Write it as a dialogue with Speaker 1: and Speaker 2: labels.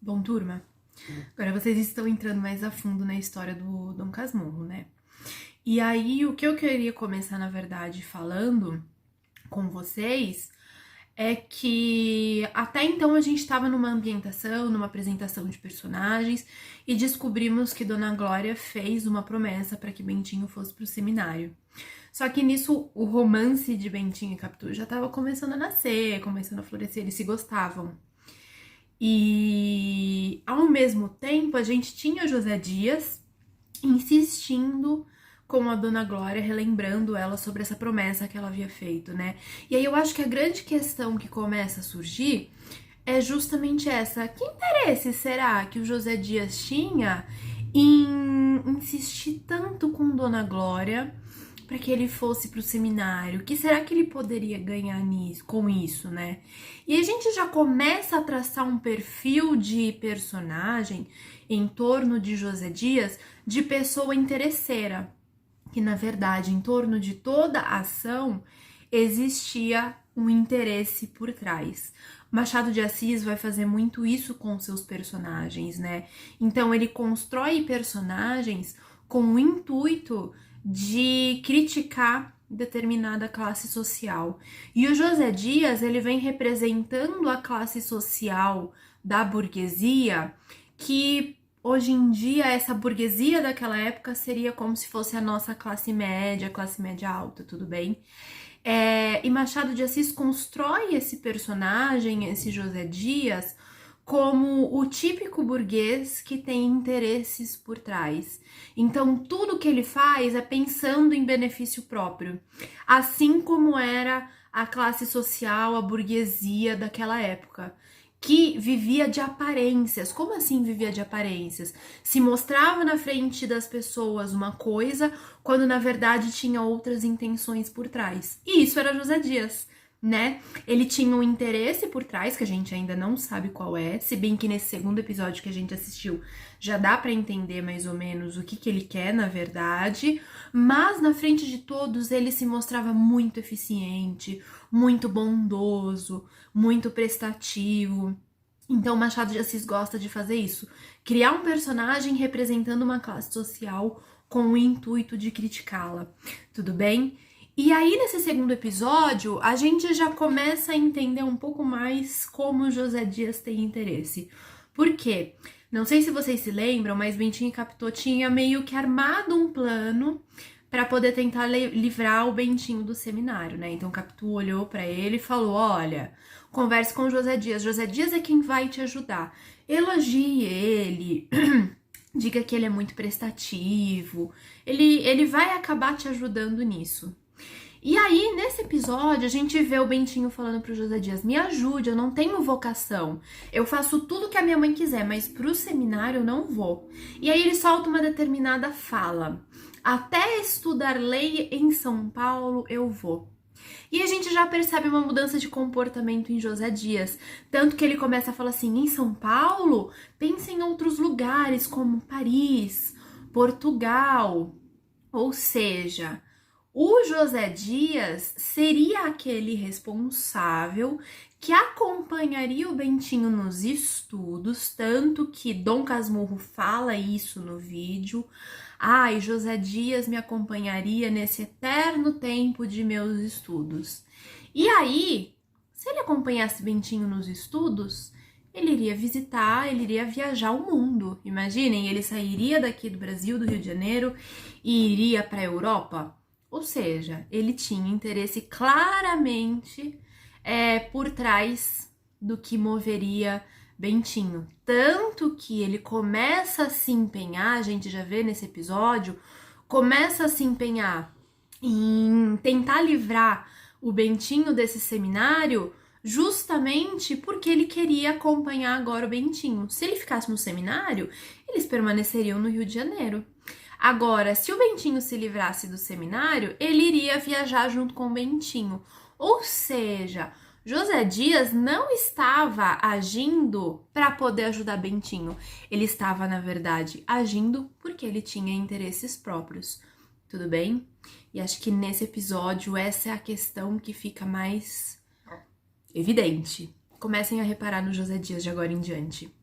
Speaker 1: Bom, turma, agora vocês estão entrando mais a fundo na história do Dom Casmurro, né? E aí, o que eu queria começar, na verdade, falando com vocês é que até então a gente estava numa ambientação, numa apresentação de personagens e descobrimos que Dona Glória fez uma promessa para que Bentinho fosse pro seminário. Só que nisso o romance de Bentinho e Capitu já estava começando a nascer, começando a florescer, eles se gostavam. E ao mesmo tempo a gente tinha José Dias insistindo com a Dona Glória, relembrando ela sobre essa promessa que ela havia feito, né? E aí eu acho que a grande questão que começa a surgir é justamente essa: que interesse será que o José Dias tinha em insistir tanto com Dona Glória para que ele fosse para o seminário? O que será que ele poderia ganhar com isso, né? E a gente já começa a traçar um perfil de personagem em torno de José Dias de pessoa interesseira, que na verdade em torno de toda a ação existia um interesse por trás. Machado de Assis vai fazer muito isso com seus personagens, né? Então ele constrói personagens com o intuito de criticar determinada classe social. E o José Dias, ele vem representando a classe social da burguesia, que hoje em dia essa burguesia daquela época seria como se fosse a nossa classe média alta, tudo bem? E Machado de Assis constrói esse personagem, esse José Dias, como o típico burguês que tem interesses por trás. Então, tudo que ele faz é pensando em benefício próprio, assim como era a classe social, a burguesia daquela época, que vivia de aparências. Como assim vivia de aparências? Se mostrava na frente das pessoas uma coisa, quando na verdade tinha outras intenções por trás. E isso era José Dias, né? Ele tinha um interesse por trás, que a gente ainda não sabe qual é, se bem que nesse segundo episódio que a gente assistiu já dá para entender mais ou menos o que ele quer, na verdade, mas na frente de todos ele se mostrava muito eficiente, muito bondoso, muito prestativo. Então Machado de Assis gosta de fazer isso, criar um personagem representando uma classe social com o intuito de criticá-la, tudo bem? E aí, nesse segundo episódio, a gente já começa a entender um pouco mais como José Dias tem interesse. Por quê? Não sei se vocês se lembram, mas Bentinho e Capitu tinha meio que armado um plano para poder tentar livrar o Bentinho do seminário, né? Então Capitu olhou para ele e falou: olha, converse com o José Dias. José Dias é quem vai te ajudar. Elogie ele. Diga que ele é muito prestativo. Ele vai acabar te ajudando nisso. E aí, nesse episódio, a gente vê o Bentinho falando pro José Dias: me ajude, eu não tenho vocação. Eu faço tudo que a minha mãe quiser, mas pro seminário eu não vou. E aí ele solta uma determinada fala: até estudar lei em São Paulo eu vou. E a gente já percebe uma mudança de comportamento em José Dias. Tanto que ele começa a falar assim: em São Paulo, pense em outros lugares como Paris, Portugal. Ou seja, o José Dias seria aquele responsável que acompanharia o Bentinho nos estudos, tanto que Dom Casmurro fala isso no vídeo. Ai, José Dias me acompanharia nesse eterno tempo de meus estudos. E aí, se ele acompanhasse Bentinho nos estudos, ele iria visitar, ele iria viajar o mundo. Imaginem, ele sairia daqui do Brasil, do Rio de Janeiro, e iria para a Europa. Ou seja, ele tinha interesse claramente por trás do que moveria Bentinho. Tanto que ele começa a se empenhar, a gente já vê nesse episódio, começa a se empenhar em tentar livrar o Bentinho desse seminário, justamente porque ele queria acompanhar agora o Bentinho. Se ele ficasse no seminário, eles permaneceriam no Rio de Janeiro. Agora, se o Bentinho se livrasse do seminário, ele iria viajar junto com o Bentinho. Ou seja, José Dias não estava agindo para poder ajudar Bentinho. Ele estava, na verdade, agindo porque ele tinha interesses próprios. Tudo bem? E acho que nesse episódio essa é a questão que fica mais evidente. Comecem a reparar no José Dias de agora em diante.